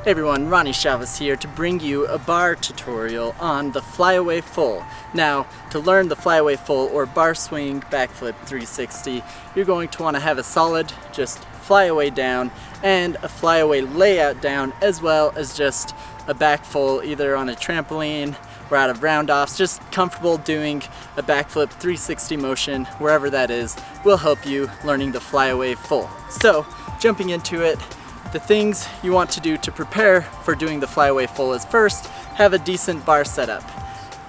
Hey everyone, Ronnie Chavez here to bring you a bar tutorial on the flyaway full. Now, to learn the flyaway full or bar swing backflip 360, you're going to want to have a solid just flyaway down and a flyaway layout down, as well as just a back full either on a trampoline or out of round-offs. Just comfortable doing a backflip 360 motion wherever that is will help you learning the flyaway full. So, jumping into it, the things you want to do to prepare for doing the flyaway full is first, have a decent bar setup.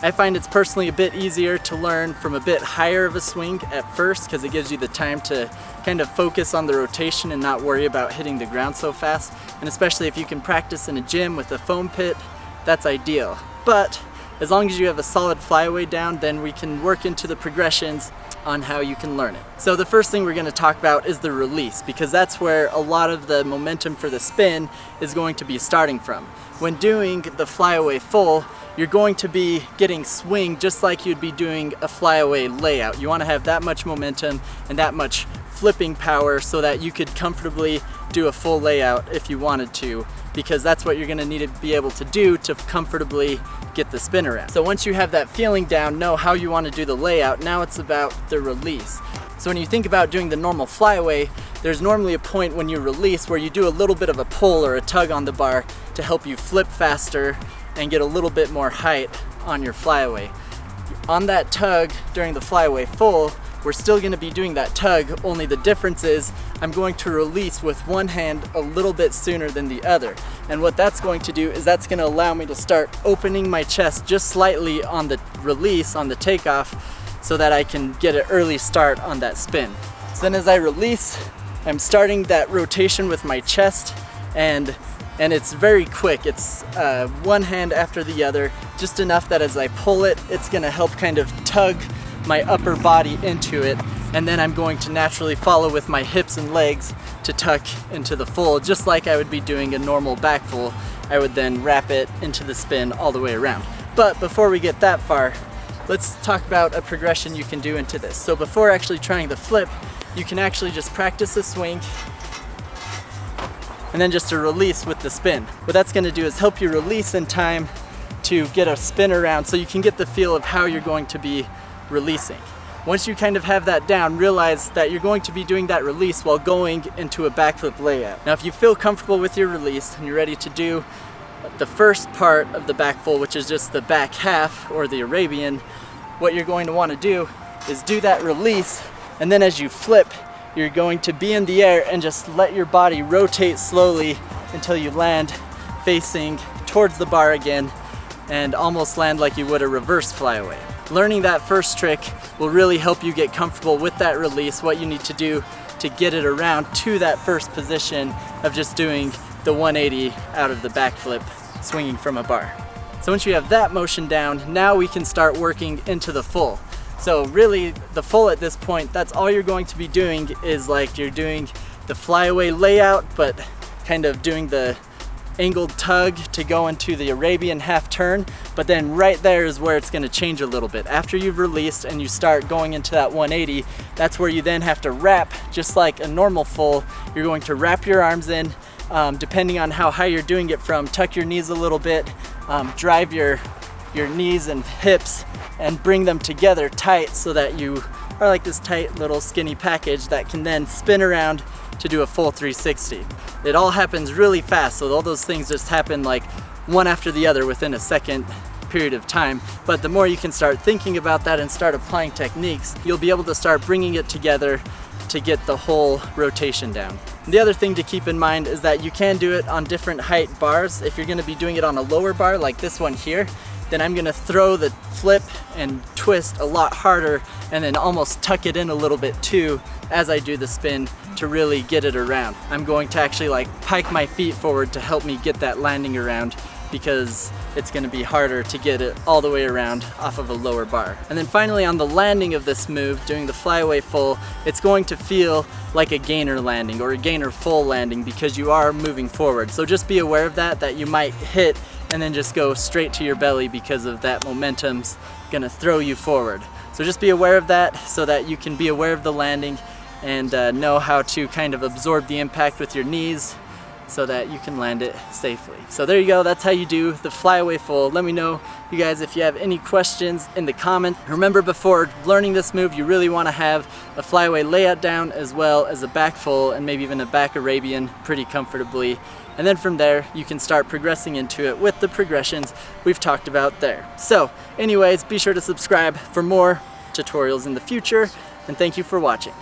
I find it's personally a bit easier to learn from a bit higher of a swing at first because it gives you the time to kind of focus on the rotation and not worry about hitting the ground so fast. And especially if you can practice in a gym with a foam pit, that's ideal. But as long as you have a solid flyaway down, then we can work into the progressions on how you can learn it. So the first thing we're going to talk about is the release, because that's where a lot of the momentum for the spin is going to be starting from. When doing the flyaway full, you're going to be getting swing just like you'd be doing a flyaway layout. You want to have that much momentum and that much flipping power so that you could comfortably do a full layout if you wanted to, because that's what you're going to need to be able to do to comfortably get the spin around. So once you have that feeling down, know how you want to do the layout, now it's about the release. So when you think about doing the normal flyaway, there's normally a point when you release where you do a little bit of a pull or a tug on the bar to help you flip faster and get a little bit more height on your flyaway. On that tug during the flyaway full, we're still going to be doing that tug, only the difference is I'm going to release with one hand a little bit sooner than the other. And what that's going to do is that's going to allow me to start opening my chest just slightly on the release, on the takeoff, so that I can get an early start on that spin. So then as I release, I'm starting that rotation with my chest, and it's very quick. It's one hand after the other, just enough that as I pull it, it's going to help kind of tug my upper body into it, and then I'm going to naturally follow with my hips and legs to tuck into the full, just like I would be doing a normal back full. I would then wrap it into the spin all the way around. But before we get that far, let's talk about a progression you can do into this. So before actually trying the flip, you can actually just practice a swing and then just a release with the spin. What that's going to do is help you release in time to get a spin around so you can get the feel of how you're going to be releasing. Once you kind of have that down, realize that you're going to be doing that release while going into a backflip layout. Now if you feel comfortable with your release and you're ready to do the first part of the back full, which is just the back half or the Arabian, what you're going to want to do is do that release, and then as you flip, you're going to be in the air and just let your body rotate slowly until you land facing towards the bar again and almost land like you would a reverse flyaway. Learning that first trick will really help you get comfortable with that release, what you need to do to get it around to that first position of just doing the 180 out of the backflip swinging from a bar. So once you have that motion down, now we can start working into the full. So really the full at this point, that's all you're going to be doing is like you're doing the flyaway layout, but kind of doing the angled tug to go into the Arabian half turn, but then right there is where it's going to change a little bit. After you've released and you start going into that 180, that's where you then have to wrap, just like a normal full. You're going to wrap your arms in, depending on how high you're doing it from, tuck your knees a little bit, drive your knees and hips and bring them together tight so that you are like this tight little skinny package that can then spin around to do a full 360. It all happens really fast, so all those things just happen like one after the other within a second period of time. But the more you can start thinking about that and start applying techniques, you'll be able to start bringing it together to get the whole rotation down. The other thing to keep in mind is that you can do it on different height bars. If you're going to be doing it on a lower bar like this one here, then I'm going to throw the flip and twist a lot harder and then almost tuck it in a little bit too as I do the spin to really get it around. I'm going to actually like pike my feet forward to help me get that landing around, because it's going to be harder to get it all the way around off of a lower bar. And then finally on the landing of this move, doing the flyaway full, it's going to feel like a gainer landing or a gainer full landing because you are moving forward. So just be aware of that you might hit and then just go straight to your belly because of that momentum's gonna throw you forward. So just be aware of that so that you can be aware of the landing and know how to kind of absorb the impact with your knees so that you can land it safely. So there you go, that's how you do the flyaway full. Let me know, you guys, if you have any questions in the comments. Remember, before learning this move, you really want to have a flyaway layout down as well as a back full and maybe even a back Arabian pretty comfortably. And then from there, you can start progressing into it with the progressions we've talked about there. So anyways, be sure to subscribe for more tutorials in the future, and thank you for watching.